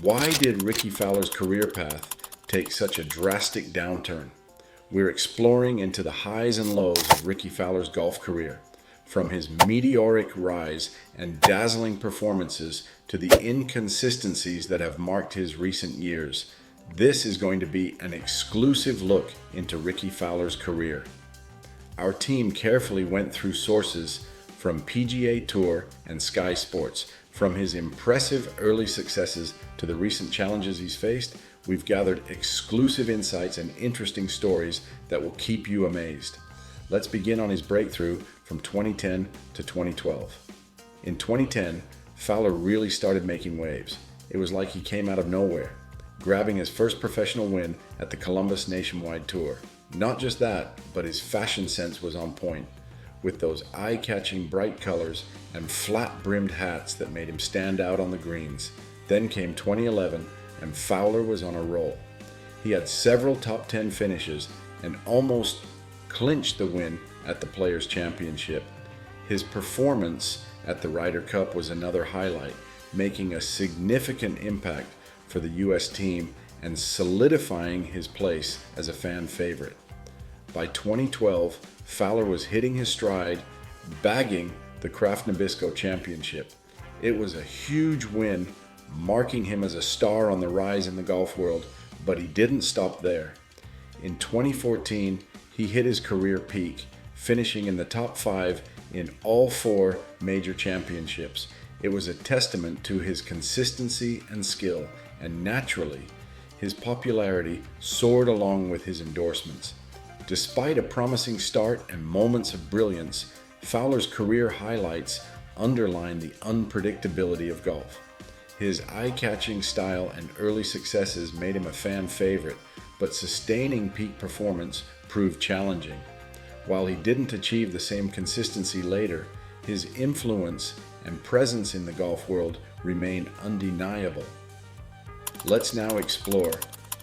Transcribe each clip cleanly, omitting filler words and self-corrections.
Why did Rickie Fowler's career path take such a drastic downturn? We're exploring into the highs and lows of Rickie Fowler's golf career, from his meteoric rise and dazzling performances to the inconsistencies that have marked his recent years. This is going to be an exclusive look into Rickie Fowler's career. Our team carefully went through sources from PGA Tour and Sky Sports. From his impressive early successes to the recent challenges he's faced, we've gathered exclusive insights and interesting stories that will keep you amazed. Let's begin on his breakthrough from 2010 to 2012. In 2010, Fowler really started making waves. It was like he came out of nowhere, grabbing his first professional win at the Columbus Nationwide Tour. Not just that, but his fashion sense was on point, with those eye-catching bright colors and flat-brimmed hats that made him stand out on the greens. Then came 2011, and Fowler was on a roll. He had several top 10 finishes and almost clinched the win at the Players' Championship. His performance at the Ryder Cup was another highlight, making a significant impact for the U.S. team and solidifying his place as a fan favorite. By 2012, Fowler was hitting his stride, bagging the Kraft Nabisco Championship. It was a huge win, marking him as a star on the rise in the golf world, but he didn't stop there. In 2014, he hit his career peak, finishing in the top 5 in all 4 major championships. It was a testament to his consistency and skill, and naturally, his popularity soared along with his endorsements. Despite a promising start and moments of brilliance, Fowler's career highlights underline the unpredictability of golf. His eye-catching style and early successes made him a fan favorite, but sustaining peak performance proved challenging. While he didn't achieve the same consistency later, his influence and presence in the golf world remained undeniable. Let's now explore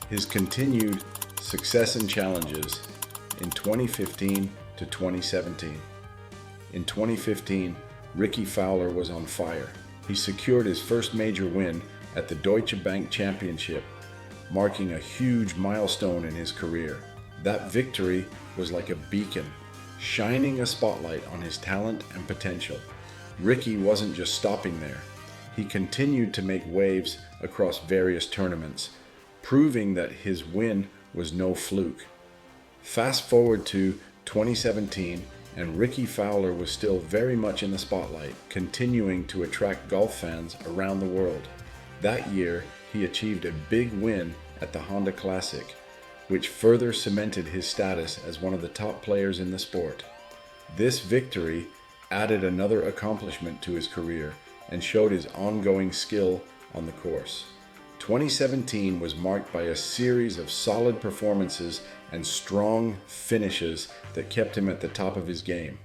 his continued success and challenges in 2015 to 2017. In 2015, Rickie Fowler was on fire. He secured his first major win at the Deutsche Bank Championship, marking a huge milestone in his career. That victory was like a beacon, shining a spotlight on his talent and potential. Rickie wasn't just stopping there. He continued to make waves across various tournaments, proving that his win was no fluke. Fast forward to 2017, and Rickie Fowler was still very much in the spotlight, continuing to attract golf fans around the world. That year, he achieved a big win at the Honda Classic, which further cemented his status as one of the top players in the sport. This victory added another accomplishment to his career and showed his ongoing skill on the course. 2017 was marked by a series of solid performances and strong finishes that kept him at the top of his game.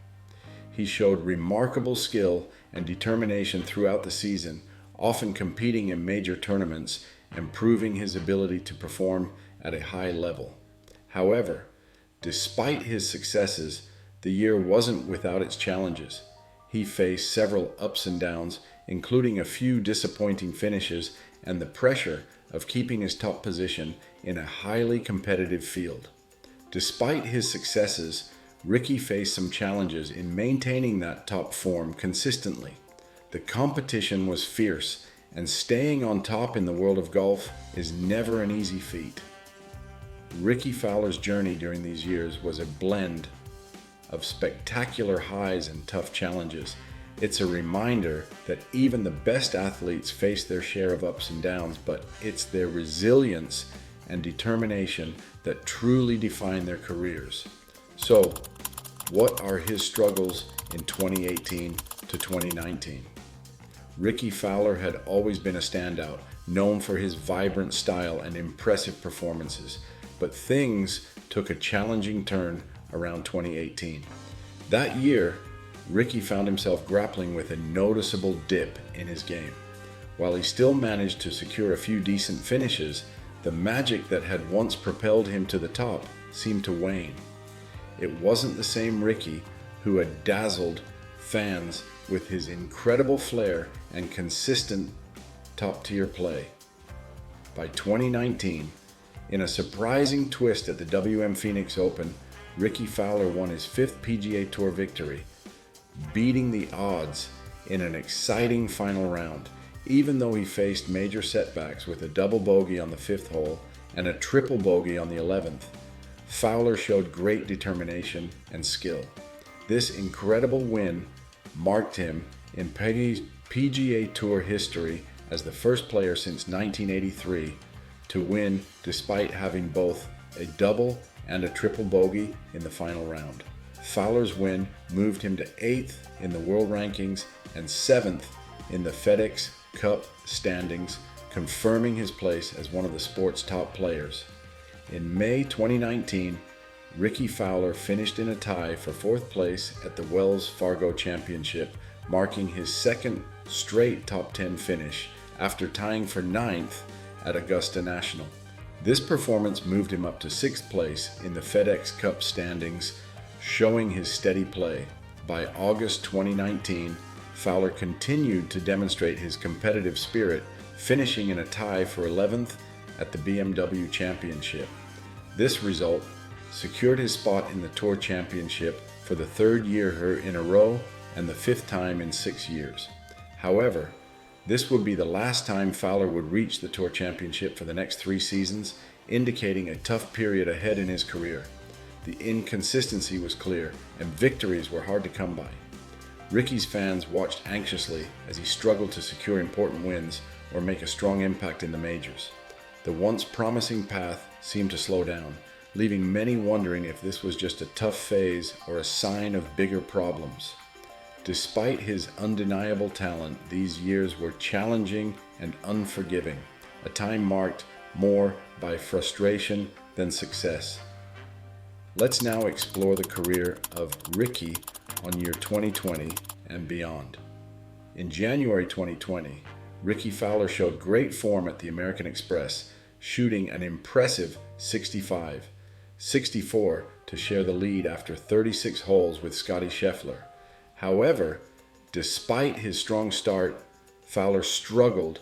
He showed remarkable skill and determination throughout the season, often competing in major tournaments and proving his ability to perform at a high level. However, despite his successes, the year wasn't without its challenges. He faced several ups and downs, including a few disappointing finishes and the pressure of keeping his top position in a highly competitive field. Despite his successes, Rickie faced some challenges in maintaining that top form consistently. The competition was fierce, and staying on top in the world of golf is never an easy feat. Rickie Fowler's journey during these years was a blend of spectacular highs and tough challenges. It's a reminder that even the best athletes face their share of ups and downs, but it's their resilience and determination that truly define their careers. So, what are his struggles in 2018 to 2019? Rickie Fowler had always been a standout, known for his vibrant style and impressive performances, but things took a challenging turn around 2018. That year, Rickie found himself grappling with a noticeable dip in his game. While he still managed to secure a few decent finishes, the magic that had once propelled him to the top seemed to wane. It wasn't the same Rickie who had dazzled fans with his incredible flair and consistent top-tier play. By 2019, in a surprising twist at the WM Phoenix Open, Rickie Fowler won his 5th PGA Tour victory, beating the odds in an exciting final round, even though he faced major setbacks with a double bogey on the 5th hole and a triple bogey on the 11th. Fowler showed great determination and skill. This incredible win marked him in PGA Tour history as the first player since 1983 to win despite having both a double and a triple bogey in the final round. Fowler's win moved him to 8th in the world rankings and 7th in the FedEx Cup standings, confirming his place as one of the sport's top players. In May 2019, Rickie Fowler finished in a tie for 4th place at the Wells Fargo Championship, marking his 2nd straight top 10 finish after tying for 9th at Augusta National. This performance moved him up to 6th place in the FedEx Cup standings, showing his steady play. By August 2019, Fowler continued to demonstrate his competitive spirit, finishing in a tie for 11th at the BMW Championship. This result secured his spot in the Tour Championship for the 3rd year in a row and the 5th time in 6 years. However, this would be the last time Fowler would reach the Tour Championship for the next 3 seasons, indicating a tough period ahead in his career. The inconsistency was clear, and victories were hard to come by. Rickie's fans watched anxiously as he struggled to secure important wins or make a strong impact in the majors. The once promising path seemed to slow down, leaving many wondering if this was just a tough phase or a sign of bigger problems. Despite his undeniable talent, these years were challenging and unforgiving, a time marked more by frustration than success. Let's now explore the career of Rickie on year 2020 and beyond. In January 2020, Rickie Fowler showed great form at the American Express, shooting an impressive 64 to share the lead after 36 holes with Scottie Scheffler. However, despite his strong start, Fowler struggled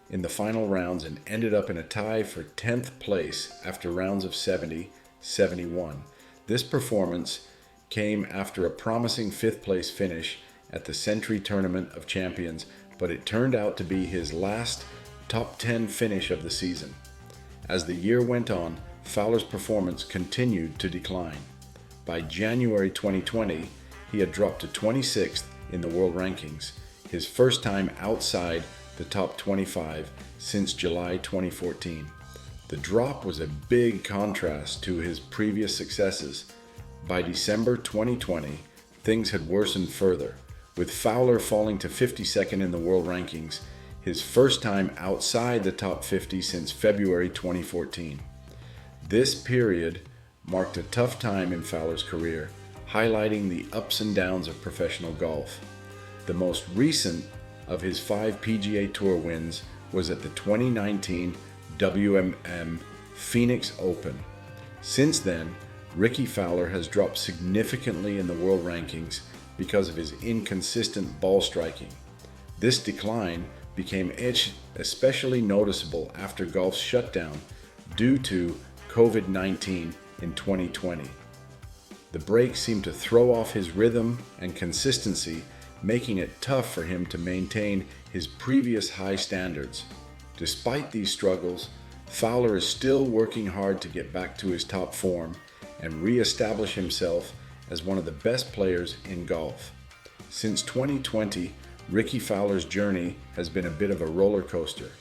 in the final rounds and ended up in a tie for 10th place after rounds of 70-71. This performance came after a promising 5th place finish at the Century Tournament of Champions, but it turned out to be his last top 10 finish of the season. As the year went on, Fowler's performance continued to decline. By January 2020, he had dropped to 26th in the world rankings, his first time outside the top 25 since July 2014. The drop was a big contrast to his previous successes. By December 2020, things had worsened further, with Fowler falling to 52nd in the world rankings, his first time outside the top 50 since February 2014. This period marked a tough time in Fowler's career, highlighting the ups and downs of professional golf. The most recent of his 5 PGA Tour wins was at the 2019 WM Phoenix Open. Since then, Rickie Fowler has dropped significantly in the world rankings because of his inconsistent ball striking. This decline became especially noticeable after golf's shutdown due to COVID-19 in 2020. The break seemed to throw off his rhythm and consistency, making it tough for him to maintain his previous high standards. Despite these struggles, Fowler is still working hard to get back to his top form and re-establish himself as one of the best players in golf. Since 2020, Rickie Fowler's journey has been a bit of a roller coaster.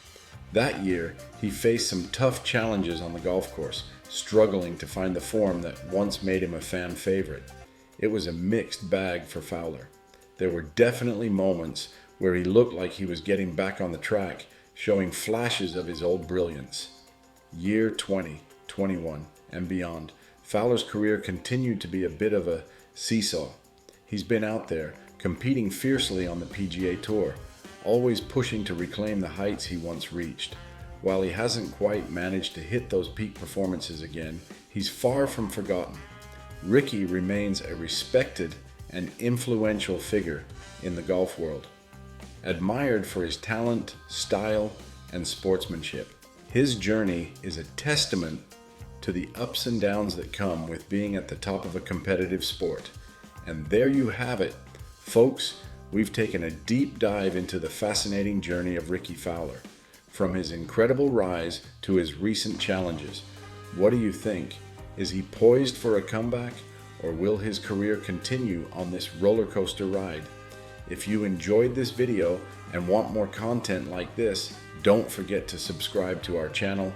That year, he faced some tough challenges on the golf course, struggling to find the form that once made him a fan favorite. It was a mixed bag for Fowler. There were definitely moments where he looked like he was getting back on the track, showing flashes of his old brilliance. Year 2021 and beyond, Fowler's career continued to be a bit of a seesaw. He's been out there, competing fiercely on the PGA Tour, always pushing to reclaim the heights he once reached. While he hasn't quite managed to hit those peak performances again, he's far from forgotten. Rickie remains a respected and influential figure in the golf world, admired for his talent, style, and sportsmanship. His journey is a testament to the ups and downs that come with being at the top of a competitive sport. And there you have it. Folks, we've taken a deep dive into the fascinating journey of Rickie Fowler, from his incredible rise to his recent challenges. What do you think? Is he poised for a comeback, or will his career continue on this roller coaster ride? If you enjoyed this video and want more content like this, don't forget to subscribe to our channel.